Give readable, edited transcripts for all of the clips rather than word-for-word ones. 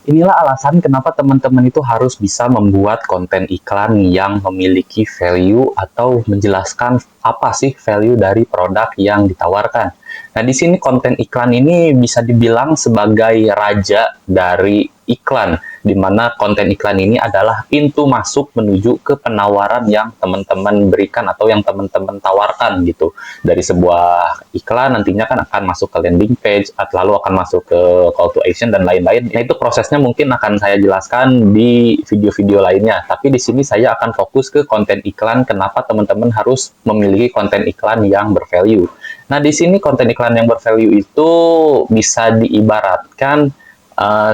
Inilah alasan kenapa teman-teman itu harus bisa membuat konten iklan yang memiliki value atau menjelaskan apa sih value dari produk yang ditawarkan. Nah, di sini konten iklan ini bisa dibilang sebagai raja dari iklan, di mana konten iklan ini adalah pintu masuk menuju ke penawaran yang teman-teman berikan atau yang teman-teman tawarkan gitu. Dari sebuah iklan nantinya kan akan masuk ke landing page, lalu akan masuk ke call to action dan lain-lain. Nah, itu prosesnya mungkin akan saya jelaskan di video-video lainnya. Tapi di sini saya akan fokus ke konten iklan, kenapa teman-teman harus memiliki konten iklan yang bervalue. Nah, di sini konten iklan yang bervalue itu bisa diibaratkan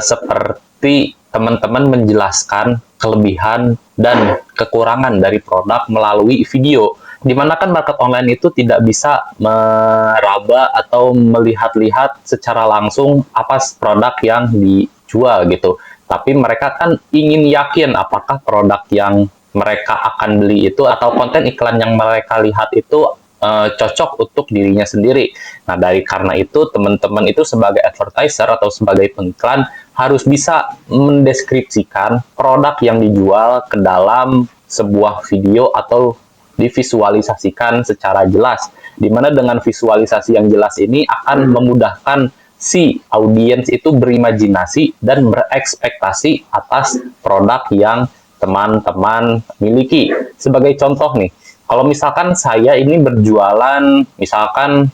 seperti teman-teman menjelaskan kelebihan dan kekurangan dari produk melalui video. Dimana kan market online itu tidak bisa meraba atau melihat-lihat secara langsung apa produk yang dijual gitu. Tapi mereka kan ingin yakin apakah produk yang mereka akan beli itu atau konten iklan yang mereka lihat itu cocok untuk dirinya sendiri. Nah, karena itu teman-teman itu sebagai advertiser atau sebagai pengiklan harus bisa mendeskripsikan produk yang dijual ke dalam sebuah video atau divisualisasikan secara jelas. Di mana dengan visualisasi yang jelas ini akan memudahkan si audiens itu berimajinasi dan berekspektasi atas produk yang teman-teman miliki. Sebagai contoh nih, kalau misalkan saya ini berjualan, misalkan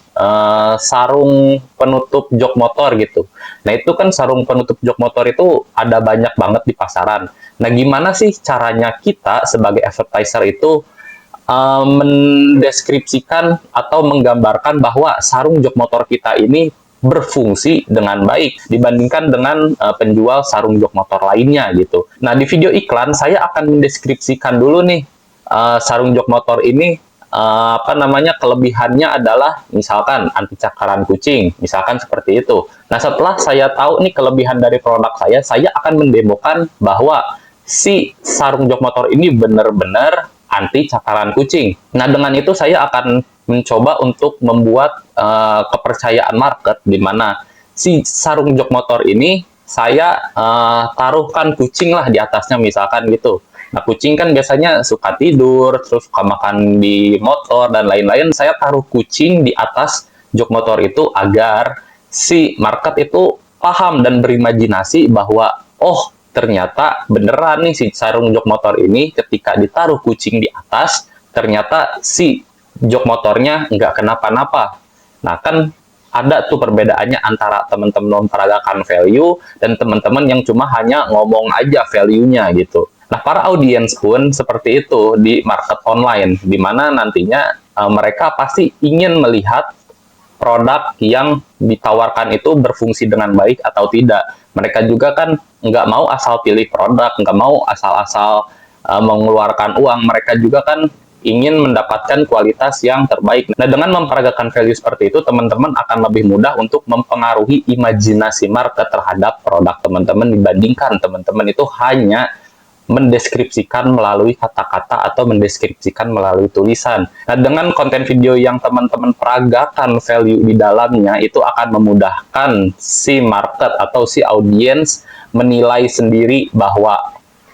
sarung penutup jok motor gitu. Nah, itu kan sarung penutup jok motor itu ada banyak banget di pasaran. Nah, gimana sih caranya kita sebagai advertiser itu mendeskripsikan atau menggambarkan bahwa sarung jok motor kita ini berfungsi dengan baik dibandingkan dengan penjual sarung jok motor lainnya gitu. Nah, di video iklan saya akan mendeskripsikan dulu nih sarung jok motor ini kelebihannya adalah misalkan anti cakaran kucing, misalkan seperti itu. Nah, setelah saya tahu nih kelebihan dari produk saya akan mendemokan bahwa si sarung jok motor ini benar-benar anti cakaran kucing. Nah, dengan itu saya akan mencoba untuk membuat kepercayaan market di mana si sarung jok motor ini saya taruhkan kucing lah di atasnya misalkan gitu. Nah, kucing kan biasanya suka tidur, terus suka makan di motor, dan lain-lain. Saya taruh kucing di atas jok motor itu agar si market itu paham dan berimajinasi bahwa, oh, ternyata beneran nih si sarung jok motor ini ketika ditaruh kucing di atas, ternyata si jok motornya nggak kenapa-napa. Nah, kan ada tuh perbedaannya antara teman-teman memperagakan value dan teman-teman yang cuma hanya ngomong aja value-nya gitu. Nah, para audiens pun seperti itu di market online, di mana nantinya mereka pasti ingin melihat produk yang ditawarkan itu berfungsi dengan baik atau tidak. Mereka juga kan nggak mau asal pilih produk, nggak mau asal-asal mengeluarkan uang. Mereka juga kan ingin mendapatkan kualitas yang terbaik. Nah, dengan memperagakan value seperti itu, teman-teman akan lebih mudah untuk mempengaruhi imajinasi market terhadap produk teman-teman dibandingkan teman-teman itu hanya mendeskripsikan melalui kata-kata atau mendeskripsikan melalui tulisan. Nah, dengan konten video yang teman-teman peragakan value di dalamnya, itu akan memudahkan si market atau si audiens menilai sendiri bahwa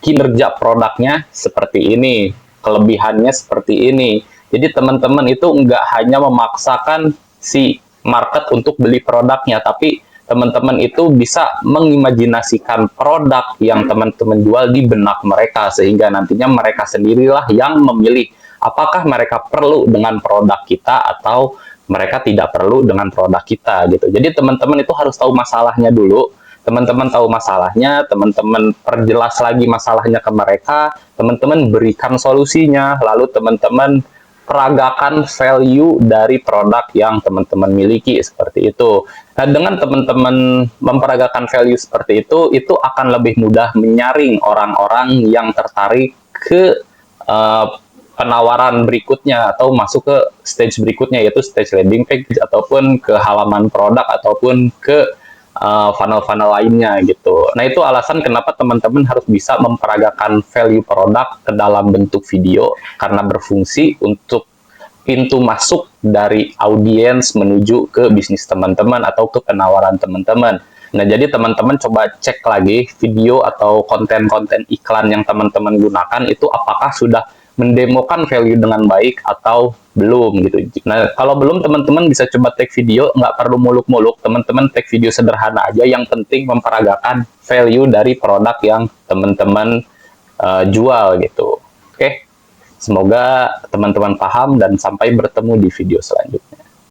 kinerja produknya seperti ini, kelebihannya seperti ini. Jadi teman-teman itu nggak hanya memaksakan si market untuk beli produknya, tapi teman-teman itu bisa mengimajinasikan produk yang teman-teman jual di benak mereka, sehingga nantinya mereka sendirilah yang memilih apakah mereka perlu dengan produk kita atau mereka tidak perlu dengan produk kita gitu. Jadi teman-teman itu harus tahu masalahnya dulu. Teman-teman tahu masalahnya, teman-teman perjelas lagi masalahnya ke mereka, teman-teman berikan solusinya, lalu teman-teman peragakan value dari produk yang teman-teman miliki seperti itu. Nah, dengan teman-teman memperagakan value seperti itu akan lebih mudah menyaring orang-orang yang tertarik ke penawaran berikutnya atau masuk ke stage berikutnya, yaitu stage landing page ataupun ke halaman produk ataupun ke funnel-funnel lainnya gitu. Nah, itu alasan kenapa teman-teman harus bisa memperagakan value produk ke dalam bentuk video, karena berfungsi untuk pintu masuk dari audiens menuju ke bisnis teman-teman atau ke penawaran teman-teman. Nah, jadi teman-teman coba cek lagi video atau konten-konten iklan yang teman-teman gunakan itu apakah sudah mendemokan value dengan baik atau belum gitu. Nah, kalau belum teman-teman bisa coba take video, nggak perlu muluk-muluk, teman-teman take video sederhana aja, yang penting memperagakan value dari produk yang teman-teman jual gitu. Oke, semoga teman-teman paham dan sampai bertemu di video selanjutnya.